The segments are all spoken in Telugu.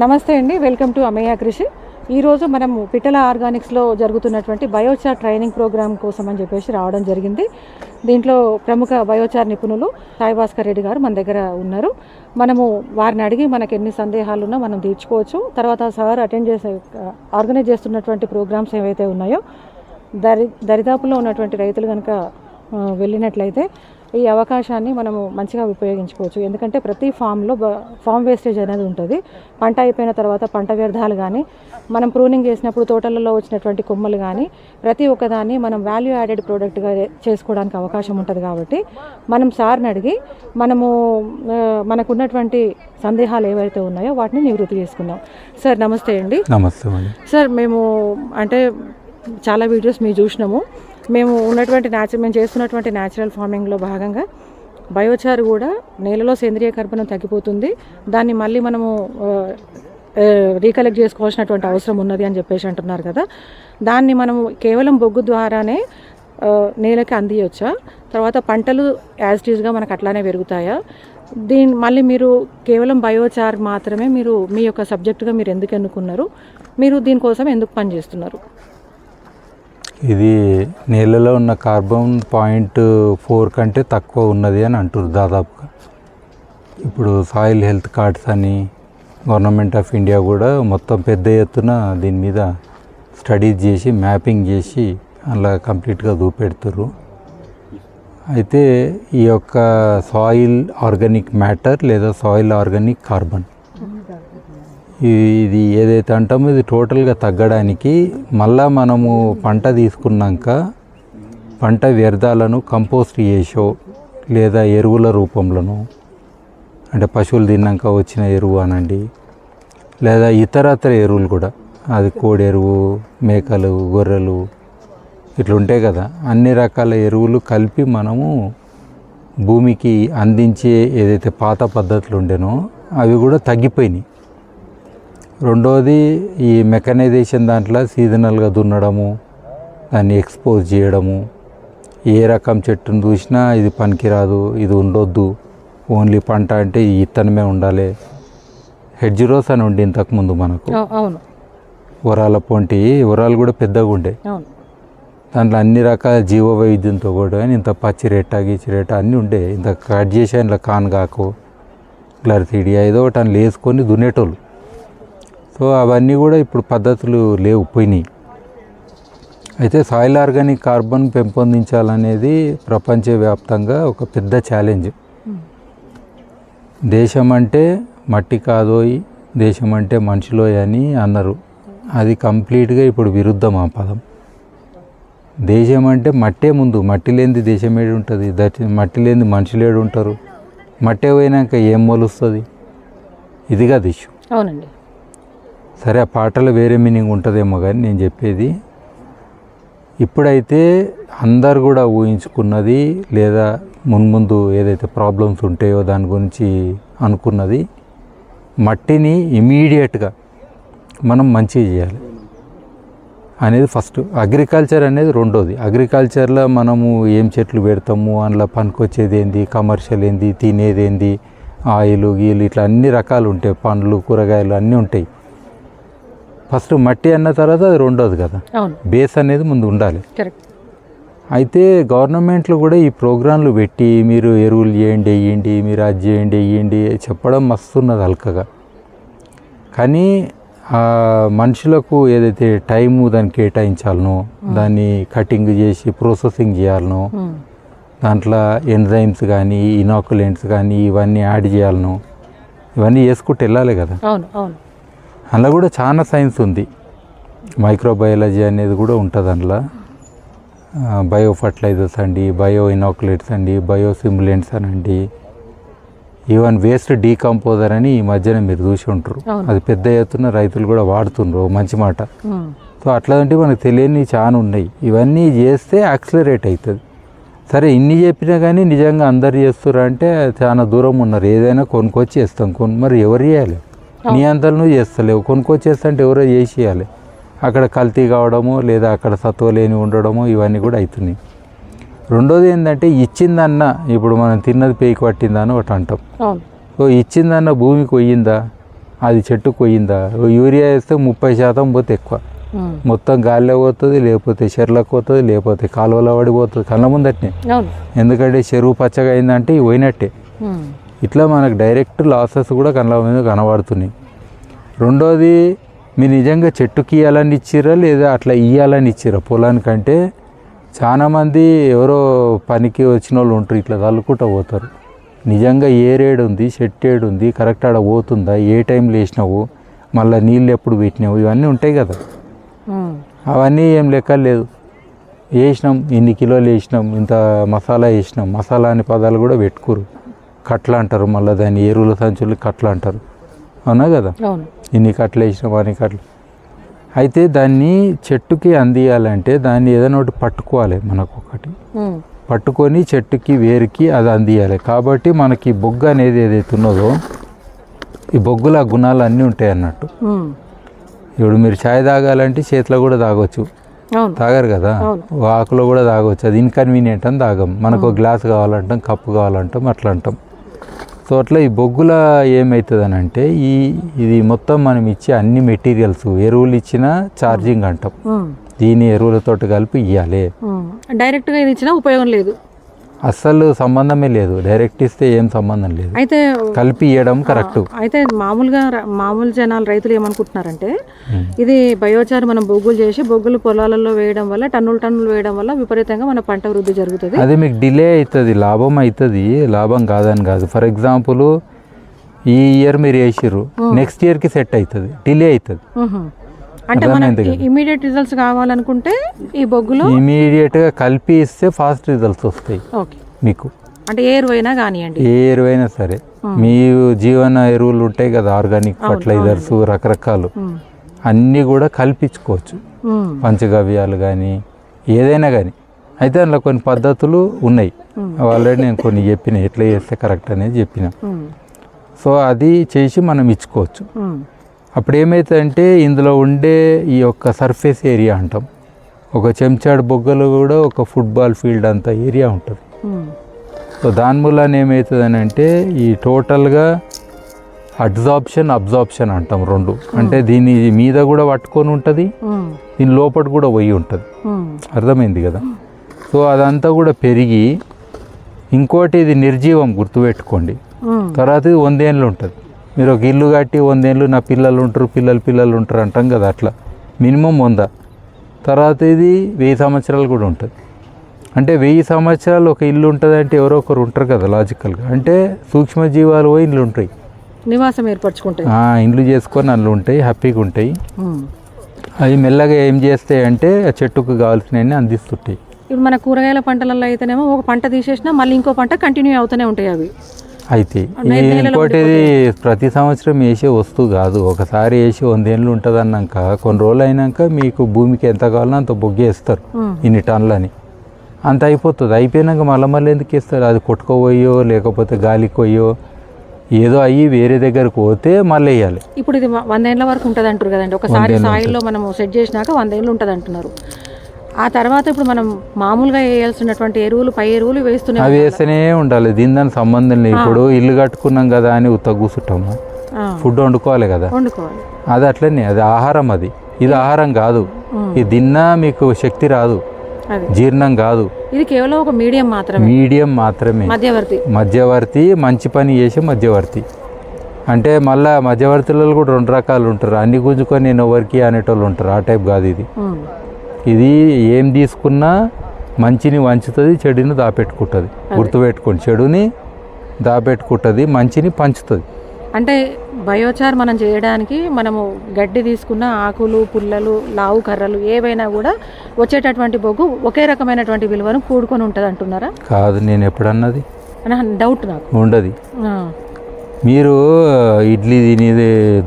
నమస్తే అండి, వెల్కమ్ టు అమేయ కృషి. ఈరోజు మనము పిట్టల ఆర్గానిక్స్లో జరుగుతున్నటువంటి బయోచార్ ట్రైనింగ్ ప్రోగ్రామ్ కోసం అని చెప్పేసి రావడం జరిగింది. దీంట్లో ప్రముఖ బయోచార్ నిపుణులు సాయి భాస్కర్ రెడ్డి గారు మన దగ్గర ఉన్నారు. మనము వారిని అడిగి మనకు ఎన్ని సందేహాలు ఉన్నా మనం తీర్చుకోవచ్చు. తర్వాత సార్ ఆర్గనైజ్ చేస్తున్నటువంటి ప్రోగ్రామ్స్ ఏవైతే ఉన్నాయో దరిదాపులో ఉన్నటువంటి రైతులు కనుక వెళ్ళినట్లయితే ఈ అవకాశాన్ని మనము మంచిగా ఉపయోగించుకోవచ్చు. ఎందుకంటే ప్రతి ఫామ్ వేస్టేజ్ అనేది ఉంటుంది. పంట అయిపోయిన తర్వాత పంట వ్యర్థాలు కానీ, మనం ప్రూనింగ్ చేసినప్పుడు తోటలలో వచ్చినటువంటి కొమ్మలు కానీ, ప్రతి ఒక్కదాన్ని మనం వాల్యూ యాడెడ్ ప్రోడక్ట్గా చేసుకోవడానికి అవకాశం ఉంటుంది. కాబట్టి మనం సార్ని అడిగి మనకున్నటువంటి సందేహాలు ఏవైతే ఉన్నాయో వాటిని నివృత్తి చేసుకుందాం. సార్ నమస్తే అండి. నమస్తే అండి. సార్ మేము చాలా వీడియోస్ మేము చూసినాము. మేము చేస్తున్నటువంటి న్యాచురల్ ఫార్మింగ్లో భాగంగా బయోచార్ కూడా నేలలో సేంద్రియ కర్బనం తగ్గిపోతుంది, దాన్ని మళ్ళీ మనము రీకలెక్ట్ చేసుకోవాల్సినటువంటి అవసరం ఉన్నది అని చెప్పేసి అంటున్నారు కదా. దాన్ని మనము కేవలం బొగ్గు ద్వారానే నేలకి అందియొచ్చా? తర్వాత పంటలు యాజ్ ఇట్ ఈజ్గా మనకు అట్లానే పెరుగుతాయా? మళ్ళీ మీరు కేవలం బయోచార్ మాత్రమే మీ యొక్క సబ్జెక్టుగా మీరు ఎందుకు ఎన్నుకున్నారు? మీరు దీనికోసం ఎందుకు పనిచేస్తున్నారు? ఇది నేలలో ఉన్న కార్బన్ 0.4 కంటే తక్కువ ఉన్నది అని అంటారు దాదాపుగా. ఇప్పుడు సాయిల్ హెల్త్ కార్డ్స్ అని గవర్నమెంట్ ఆఫ్ ఇండియా కూడా మొత్తం పెద్ద ఎత్తున దీని మీద స్టడీస్ చేసి మ్యాపింగ్ చేసి అలా కంప్లీట్గా చూపెడుతుర్రు. అయితే ఈ యొక్క సాయిల్ ఆర్గానిక్ మ్యాటర్ లేదా సాయిల్ ఆర్గానిక్ కార్బన్ ఇది ఏదైతే అంటామో ఇది టోటల్గా తగ్గడానికి మళ్ళా మనము పంట తీసుకున్నాక పంట వ్యర్థాలను కంపోస్ట్ చేసో లేదా ఎరువుల రూపంలోనూ, అంటే పశువులు తిన్నాక వచ్చిన ఎరువు అనండి, లేదా ఇతరత్ర ఎరువులు కూడా, అది కోడి ఎరువు, మేకలు, గొర్రెలు ఇట్లా ఉంటాయి కదా, అన్ని రకాల ఎరువులు కలిపి మనము భూమికి అందించే ఏదైతే పాత పద్ధతులు ఉండేనో అవి కూడా తగ్గిపోయినాయి. రెండోది ఈ మెకనైజేషన్ దాంట్లో సీజనల్గా దున్నడము, దాన్ని ఎక్స్పోజ్ చేయడము, ఏ రకం చెట్టును చూసినా ఇది పనికిరాదు, ఇది ఉండొద్దు, ఓన్లీ పంట అంటే ఈ ఇత్తనమే ఉండాలి. హెడ్జ్ రోస్ అని ఉండి ఇంతకుముందు మనకు వరాల పొంటి వరాలు కూడా పెద్దగా ఉండే, దాంట్లో అన్ని రకాల జీవ వైవిధ్యంతో కూడా ఇంత పచ్చిరెట్ట గీచిరెట్ట అన్నీ ఉండే. ఇంత కట్ చేసి అందులో కాన్గాకు గ్లర్సిడియా ఏదో ఒకటి అని వేసుకొని దున్నేటోళ్ళు. సో అవన్నీ కూడా ఇప్పుడు పద్ధతులు లేవు, పోయినాయి. అయితే సాయిల్ ఆర్గానిక్ కార్బన్ పెంపొందించాలనేది ప్రపంచవ్యాప్తంగా ఒక పెద్ద ఛాలెంజ్. దేశం అంటే మట్టి కాదోయ్, దేశం అంటే మనుషులోయ్ అని అన్నారు. అది కంప్లీట్గా ఇప్పుడు విరుద్ధం ఆ పదం. దేశం అంటే మట్టే ముందు, మట్టి లేనిది దేశం ఏడు ఉంటుంది, మట్టి లేనిది మనుషులు ఏడు ఉంటారు, మట్టే పోయినాక ఏం మొలుస్తుంది? ఇదిగా దిశు. అవునండి. సరే, ఆ పాటలో వేరే మీనింగ్ ఉంటుందేమో, కానీ నేను చెప్పేది ఇప్పుడైతే అందరు కూడా ఊహించుకున్నది లేదా మున్ముందు ఏదైతే ప్రాబ్లమ్స్ ఉంటాయో దాని గురించి అనుకున్నది, మట్టిని ఇమీడియట్గా మనం మంచిగా చేయాలి అనేది ఫస్ట్. అగ్రికల్చర్ అనేది రెండోది. అగ్రికల్చర్లో మనము ఏం చెట్లు పెడతాము, అందులో పనికొచ్చేది ఏంది, కమర్షియల్ ఏంది, తినేది ఏంది, ఆయిల్ గీలు ఇట్లా అన్ని రకాలు ఉంటాయి, పండ్లు కూరగాయలు అన్నీ ఉంటాయి. ఫస్ట్ మట్టి అన్న తర్వాత అది రెండోది కదా, బేస్ అనేది ముందు ఉండాలి. అయితే గవర్నమెంట్లు కూడా ఈ ప్రోగ్రాంలు పెట్టి మీరు ఎరువులు చేయండి వేయండి, మీరు అది చేయండి వేయండి చెప్పడం మస్తున్నది హల్కగా. కానీ మనుషులకు ఏదైతే టైము దాన్ని కేటాయించాలనో, దాన్ని కటింగ్ చేసి ప్రాసెసింగ్ చేయాలనో, దాంట్లో ఎంజైమ్స్ కానీ ఇనాకులెంట్స్ కానీ ఇవన్నీ యాడ్ చేయాలనో, ఇవన్నీ చేసుకుంటూ వెళ్ళాలి కదా. అందులో కూడా చాలా సైన్స్ ఉంది. మైక్రోబయాలజీ అనేది కూడా ఉంటుంది అందులో. బయో ఫర్టిలైజర్స్ అండి, బయో ఇనాకులేట్స్ అండి, బయో సిమ్యులెంట్స్ అనండి, ఈవెన్ వేస్ట్ డీకంపోజర్ అని ఈ మధ్యన మీరు చూసి ఉంటారు. అది పెద్ద ఎత్తున రైతులు కూడా వాడుతుండ్రు, మంచి మాట. సో అట్లాంటి మనకు తెలియని చాలా ఉన్నాయి. ఇవన్నీ చేస్తే యాక్సిలరేట్ అవుతుంది. సరే, ఇన్ని చెప్పినా కానీ నిజంగా అందరు చేస్తున్నారు అంటే చాలా దూరం ఉన్నారు. ఏదైనా కొనుక్కొచ్చి చేస్తాం, మరి ఎవరు చేయాలి? నీ అంతలు నువ్వు చేస్తలేవు, కొనుక్కొచ్చేస్తా అంటే ఎవరో చేసేయాలి. అక్కడ కల్తీ కావడమో లేదా అక్కడ సత్వ లేని ఉండడమో ఇవన్నీ కూడా అవుతున్నాయి. రెండోది ఏంటంటే ఇచ్చిందన్న, ఇప్పుడు మనం తిన్నది పేకి పట్టిందా అని ఒకటి అంటాం. సో ఇచ్చిందన్న భూమికి పోయిందా? అది చెట్టు కొయ్యిందా. యూరియా వేస్తే 30% పోతే ఎక్కువ, మొత్తం గాలిలో పోతుంది, లేకపోతే చెర్లకు పోతుంది, లేకపోతే కాలువలో పడిపోతుంది కళ్ళ ముందటనే. ఎందుకంటే చెరువు పచ్చగా అయిందంటే ఇవి పోయినట్టే. ఇట్లా మనకు డైరెక్ట్ లాసెస్ కూడా కళ్ళ మీద కనబడుతున్నాయి. రెండోది, మీరు నిజంగా చెట్టుకి ఇవ్వాలని ఇచ్చిరా లేదా అట్లా ఇవ్వాలని ఇచ్చిరా పొలానికంటే, చాలామంది ఎవరో పనికి వచ్చిన వాళ్ళు ఉంటారు, ఇట్లా తల్లుకుంటూ పోతారు. నిజంగా ఏ రేడు ఉంది, చెట్టు ఏడు ఉంది, కరెక్ట్ ఆడ పోతుందా, ఏ టైంలో వేసినావు, మళ్ళీ నీళ్ళు ఎప్పుడు పెట్టినావు, ఇవన్నీ ఉంటాయి కదా. అవన్నీ ఏం లెక్క లేదు. వేసినాం, ఇన్ని కిలోలు వేసినాం, ఇంత మసాలా వేసినాం, మసాలా అనే పదాలు కూడా పెట్టుకోరు, కట్ల అంటారు. మళ్ళీ దాన్ని ఎరువుల సంచులు కట్ల అంటారు, అవునా కదా. ఇన్ని కట్టలు వేసినాం, అన్ని కట్టలు. అయితే దాన్ని చెట్టుకి అందియాలంటే దాన్ని ఏదైనా ఒకటి పట్టుకోవాలి, మనకు ఒకటి పట్టుకొని చెట్టుకి వేరుకి అది అందియాలి. కాబట్టి మనకి బొగ్గు అనేది ఏదైతే ఉన్నదో, ఈ బొగ్గుల గుణాలు అన్నీ ఉంటాయి అన్నట్టు. ఇప్పుడు మీరు ఛాయ్ తాగాలంటే చేతిలో కూడా తాగొచ్చు, తాగారు కదా, ఆకులో కూడా తాగొచ్చు. అది ఇన్కన్వీనియంట్ అని తాగం. మనకు ఒక గ్లాస్ కావాలంటాం, కప్పు కావాలంటాం, అట్లా అంటాం. సో అట్లా ఈ బొగ్గుల ఏమవుతుంది అని అంటే, ఇది మొత్తం మనం ఇచ్చే అన్ని మెటీరియల్స్, ఎరువులు ఇచ్చిన ఛార్జింగ్ అంటాం. దీని ఎరువులతో కలిపి ఇవ్వాలి. డైరెక్ట్గా ఇది ఇచ్చినా ఉపయోగం లేదు, అస్సలు సంబంధమే లేదు. డైరెక్ట్ ఇస్తే ఏం సంబంధం లేదు, అయితే కలిపి ఇవ్వడం కరెక్ట్. అయితే మామూలు జనాలు, రైతులు ఏమనుకుంటున్నారంటే, ఇది బయోచార్ మనం బొగ్గులు చేసి బొగ్గులు పొలాలలో వేయడం వల్ల, టన్నులు వేయడం వల్ల విపరీతంగా మన పంట వృద్ధి జరుగుతుంది. అది మీకు డిలే అవుతుంది, లాభం అవుతుంది, లాభం కాదని కాదు. ఫర్ ఎగ్జాంపుల్ ఈ ఇయర్ మీరు వేసిర్రు, నెక్స్ట్ ఇయర్కి సెట్ అవుతుంది, డిలే అవుతుంది. అంటే మనం ఇమీడియట్ రిజల్ట్స్ కావాలనుకుంటే ఈ బొగ్గులో ఇమీడియట్గా కలిపి ఇస్తే ఫాస్ట్ రిజల్ట్స్ వస్తాయి మీకు. అంటే ఏ ఎరువైనా కానివ్వండి, ఏ ఎరువైనా సరే, మీ జీవన ఎరువులు ఉంటాయి కదా, ఆర్గానిక్ ఫర్టిలైజర్స్ రకరకాలు, అన్నీ కూడా కల్పించుకోవచ్చు. పంచగవ్యాలు కానీ ఏదైనా కానీ. అయితే అందులో కొన్ని పద్ధతులు ఉన్నాయి, ఆల్రెడీ నేను కొన్ని చెప్పిన, ఎట్లా చేస్తే కరెక్ట్ అనేది చెప్పిన. సో అది చేసి మనం ఇచ్చుకోవచ్చు. అప్పుడు ఏమవుతుందంటే, ఇందులో ఉండే ఈ యొక్క సర్ఫేస్ ఏరియా అంటాం, ఒక చెంచాడు బొగ్గలు కూడా ఒక ఫుట్బాల్ ఫీల్డ్ అంత ఏరియా ఉంటుంది. సో దాని మూలాన ఏమవుతుంది అని అంటే, ఈ టోటల్గా అబ్జార్ప్షన్ అంటాం రెండు. అంటే దీని మీద కూడా పట్టుకొని ఉంటుంది, దీని లోపల కూడా పోయి ఉంటుంది. అర్థమైంది కదా. సో అదంతా కూడా పెరిగి, ఇంకోటి ఇది నిర్జీవం గుర్తుపెట్టుకోండి. తర్వాత ఇది 100 ఏళ్ళు ఉంటుంది. మీరు ఒక ఇల్లు కట్టి 100 ఏళ్ళు నా పిల్లలు ఉంటారు, పిల్లలు ఉంటారు అంటాం కదా, అట్లా మినిమం 100. తర్వాత ఇది 1000 సంవత్సరాలు కూడా ఉంటుంది. అంటే 1000 సంవత్సరాలు ఒక ఇల్లు ఉంటుంది అంటే ఎవరో ఒకరు ఉంటారు కదా లాజికల్గా. అంటే సూక్ష్మజీవాలు పోయి ఇండ్లు ఉంటాయి, నివాసం ఏర్పరచుకుంటాయి, ఇండ్లు చేసుకొని అందులో ఉంటాయి, హ్యాపీగా ఉంటాయి. అవి మెల్లగా ఏం చేస్తాయి అంటే చెట్టుకు కావాల్సినవన్నీ అందిస్తుంటాయి. ఇప్పుడు మన కూరగాయల పంటలలో అయితేనేమో ఒక పంట తీసేసినా మళ్ళీ ఇంకో పంట కంటిన్యూ అవుతూనే ఉంటాయి అవి. అయితే ఇంకోటి ప్రతి సంవత్సరం వేసే వస్తువు కాదు. ఒకసారి వేసి 100 ఏళ్ళు ఉంటుంది అన్నాక కొన్ని రోజులు అయినాక మీకు భూమికి ఎంత కావాలో అంత బొగ్గు వేస్తారు, ఇన్ని టన్నులని, అంత అయిపోతుంది. అయిపోయినాక మళ్ళీ ఎందుకు వేస్తారు? అది కొట్టుకోపోయో లేకపోతే గాలికి పోయో ఏదో అయ్యి వేరే దగ్గరకు పోతే మళ్ళీ వేయాలి. ఇప్పుడు ఇది 100 ఏళ్ళ వరకు ఉంటుంది అంటారు కదండి. ఒకసారి సాయిల్లో మనం సెట్ చేసినాక 100 ఏళ్ళు ఉంటుంది అంటున్నారు. ఆ తర్వాత ఇప్పుడు మనం మామూలుగా వేయాల్సినటువంటి ఎరువులు, పై ఎరువులు అవి వేస్తూనే ఉండాలి. దీని సంబంధం లేదు. ఇప్పుడు ఇల్లు కట్టుకున్నాం కదా అని ఉత్త కూర్చుంటాము, ఫుడ్ వండుకోవాలి కదా, అది అట్లనే, అది ఆహారం. ఇది ఆహారం కాదు. ఇది తిన్నా మీకు శక్తి రాదు, జీర్ణం కాదు. ఇది కేవలం ఒక మీడియం మాత్రమే, మధ్యవర్తి, మంచి పని చేసే మధ్యవర్తి. అంటే మళ్ళీ మధ్యవర్తులలో కూడా 2 రకాలు ఉంటారు. అన్ని గుంజుకొని నేను ఎవరికి అనేటోళ్ళు ఉంటారు, ఆ టైప్ కాదు ఇది. ఇది ఏం తీసుకున్నా మంచిని వంచుతుంది, చెడుని దాపెట్టుకుంటుంది. గుర్తుపెట్టుకోండి, చెడుని దాపెట్టుకుంటుంది, మంచిని పంచుతుంది. అంటే బయోచార్ మనం చేయడానికి మనము గడ్డి తీసుకున్న ఆకులు, పుల్లలు, లావు కర్రలు ఏవైనా కూడా వచ్చేటటువంటి బొగ్గు ఒకే రకమైనటువంటి విలువను కూడుకొని ఉంటుంది అంటున్నారా? కాదు, నేను ఎప్పుడన్నది డౌట్ నాకు ఉండదు. మీరు ఇడ్లీ తిని,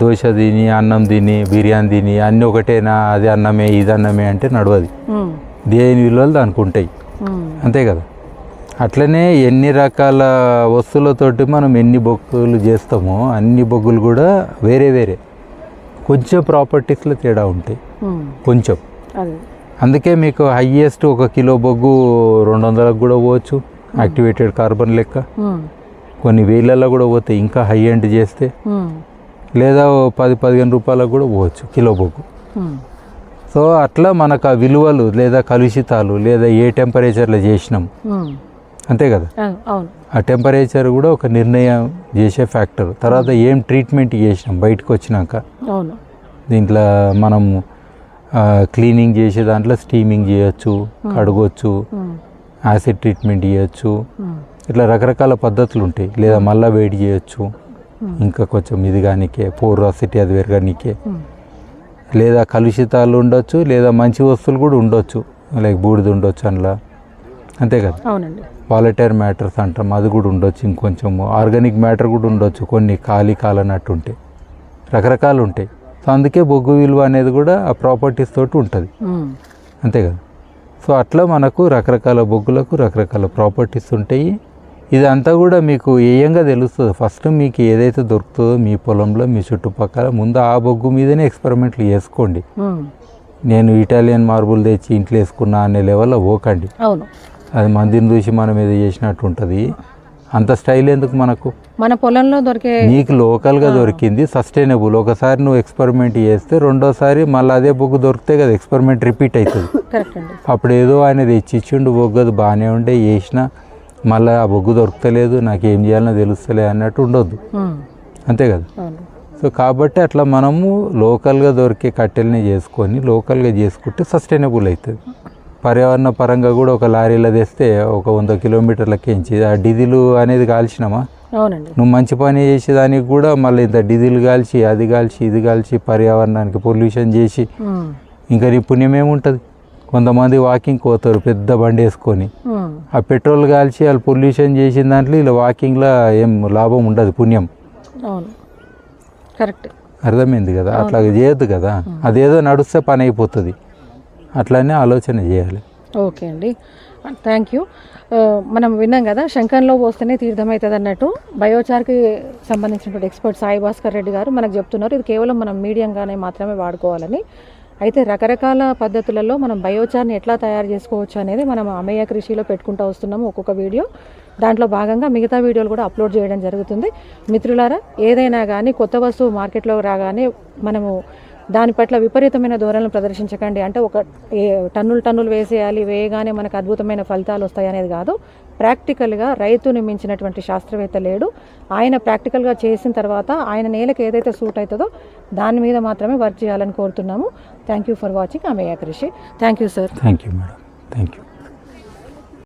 దోశ తిని, అన్నం తిని, బిర్యానీ తిని అన్నీ ఒకటేనా, అది అన్నమే ఇది అన్నమే అంటే నడవది. దేని విలువలు దానికి ఉంటాయి, అంతే కదా. అట్లనే ఎన్ని రకాల వస్తువులతోటి మనం ఎన్ని బొగ్గులు చేస్తామో అన్ని బొగ్గులు కూడా వేరే వేరే కొంచెం ప్రాపర్టీస్లో తేడా ఉంటాయి, కొంచెం. అందుకే మీకు హైయెస్ట్ 1 కిలో బొగ్గు 200లకు కూడా పోవచ్చు, యాక్టివేటెడ్ కార్బన్ లెక్క. కొన్ని వేలల్లో కూడా పోతాయి ఇంకా హై ఎండ్ చేస్తే. లేదా 10-15 రూపాయలకు కూడా పోవచ్చు కిలో బొగ్గు. సో అట్లా మనకు ఆ విలువలు లేదా కలుషితాలు లేదా ఏ టెంపరేచర్లో చేసినాం అంతే కదా, ఆ టెంపరేచర్ కూడా ఒక నిర్ణయం చేసే ఫ్యాక్టర్. తర్వాత ఏం ట్రీట్మెంట్ చేసినాం బయటకు వచ్చినాక, దీంట్లో మనం క్లీనింగ్ చేసే దాంట్లో స్టీమింగ్ చేయొచ్చు, కడగొచ్చు, యాసిడ్ ట్రీట్మెంట్ చేయొచ్చు, ఇట్లా రకరకాల పద్ధతులు ఉంటాయి. లేదా మళ్ళీ వేడి చేయొచ్చు, ఇంకా కొంచెం ఇది కానీకే పోరోసిటీ అది పెరగనీకే, లేదా కలుషితాలు ఉండొచ్చు, లేదా మంచి వస్తువులు కూడా ఉండొచ్చు, లైక్ బూడిద ఉండొచ్చు అందులో అంతే కదా. అవునండి. వాలటైర్ మ్యాటర్స్ అంటాం, అది కూడా ఉండొచ్చు. ఇంకొంచెం ఆర్గానిక్ మ్యాటర్ కూడా ఉండొచ్చు, కొన్ని కాలనట్టు ఉంటాయి, రకరకాలు ఉంటాయి. సో అందుకే బొగ్గు విలువ అనేది కూడా ఆ ప్రాపర్టీస్ తోటి ఉంటుంది అంతే కదా. సో అట్లా మనకు రకరకాల బొగ్గులకు రకరకాల ప్రాపర్టీస్ ఉంటాయి. ఇదంతా కూడా మీకు ఏయంగా తెలుస్తుంది. ఫస్ట్ మీకు ఏదైతే దొరుకుతుందో మీ పొలంలో మీ చుట్టుపక్కల ముందు ఆ బొగ్గు మీదనే ఎక్స్పెరిమెంట్లు చేసుకోండి. నేను ఇటాలియన్ మార్బుల్ తెచ్చి ఇంట్లో వేసుకున్నా అనే లెవెల్లో పోకండి. అది మందిని చూసి మనం ఏదో చేసినట్టు ఉంటుంది. అంత స్టైల్ ఎందుకు మనకు? మన పొలంలో దొరికే నీకు లోకల్గా దొరికింది సస్టైనబుల్. ఒకసారి నువ్వు ఎక్స్పెరిమెంట్ చేస్తే రెండోసారి మళ్ళీ అదే బొగ్గు దొరికితే కదా ఎక్స్పెరిమెంట్ రిపీట్ అవుతుంది. అప్పుడు ఏదో ఆయన తెచ్చిచ్చిండు బొగ్గు, అది బాగానే ఉండే చేసిన, మళ్ళీ ఆ బొగ్గు దొరకలేదు, నాకు ఏం చేయాలనో తెలుస్తలే అన్నట్టు ఉండొద్దు అంతే కదా. సో కాబట్టి అట్లా మనము లోకల్గా దొరికే కట్టెల్ని చేసుకొని లోకల్గా చేసుకుంటే సస్టైనబుల్ అవుతుంది. పర్యావరణ పరంగా కూడా ఒక లారీలో తెస్తే ఒక 100 కిలోమీటర్లకి ఎంచి ఆ డీజిల్ అనేది కాల్చినామా, నువ్వు మంచి పని చేసేదానికి కూడా మళ్ళీ ఇంత డీజిల్ కాల్చి అది కాల్చి ఇది కాల్చి పర్యావరణానికి పొల్యూషన్ చేసి ఇంకా నీ పుణ్యం ఏముంటుంది? కొంతమంది వాకింగ్ పోతారు పెద్ద బండి వేసుకొని, ఆ పెట్రోల్ కాల్చి వాళ్ళు పొల్యూషన్ చేసిన దాంట్లో ఇలా వాకింగ్లో ఏం లాభం ఉండదు, పుణ్యం. కరెక్ట్, అర్థమైంది కదా. అట్లా చేయొద్దు కదా, అదేదో నడుస్తే పని అయిపోతుంది, అట్లానే ఆలోచన చేయాలి. ఓకే అండి, థ్యాంక్ యూ. మనం విన్నాం కదా, శంఖంలో పోస్తేనే తీర్థం అవుతుంది అన్నట్టు బయోచార్కి సంబంధించినటువంటి ఎక్స్పర్ట్ సాయి భాస్కర్ రెడ్డి గారు మనకు చెప్తున్నారు. ఇది కేవలం మనం మీడియంగానే మాత్రమే వాడుకోవాలని. అయితే రకరకాల పద్ధతులలో మనం బయోచార్ని ఎట్లా తయారు చేసుకోవచ్చు అనేది మనం అమేయ కృషిలో పెట్టుకుంటూ వస్తున్నాము ఒక్కొక్క వీడియో. దాంట్లో భాగంగా మిగతా వీడియోలు కూడా అప్లోడ్ చేయడం జరుగుతుంది. మిత్రులారా, ఏదైనా కానీ కొత్త వస్తువు మార్కెట్లో రాగానే మనము దాని పట్ల విపరీతమైన ధోరణులు ప్రదర్శించకండి. అంటే ఒక టన్నులు వేసేయాలి, వేయగానే మనకు అద్భుతమైన ఫలితాలు వస్తాయి అనేది కాదు. ప్రాక్టికల్గా రైతుని మించినటువంటి శాస్త్రవేత్త లేడు. ఆయన ప్రాక్టికల్గా చేసిన తర్వాత ఆయన నేలకు ఏదైతే సూట్ అవుతుందో దాని మీద మాత్రమే వర్క్ చేయాలని కోరుతున్నాము. థ్యాంక్ యూ ఫర్ వాచింగ్ అమేయ కృషి. Thank you sir. Thank you madam. Thank you.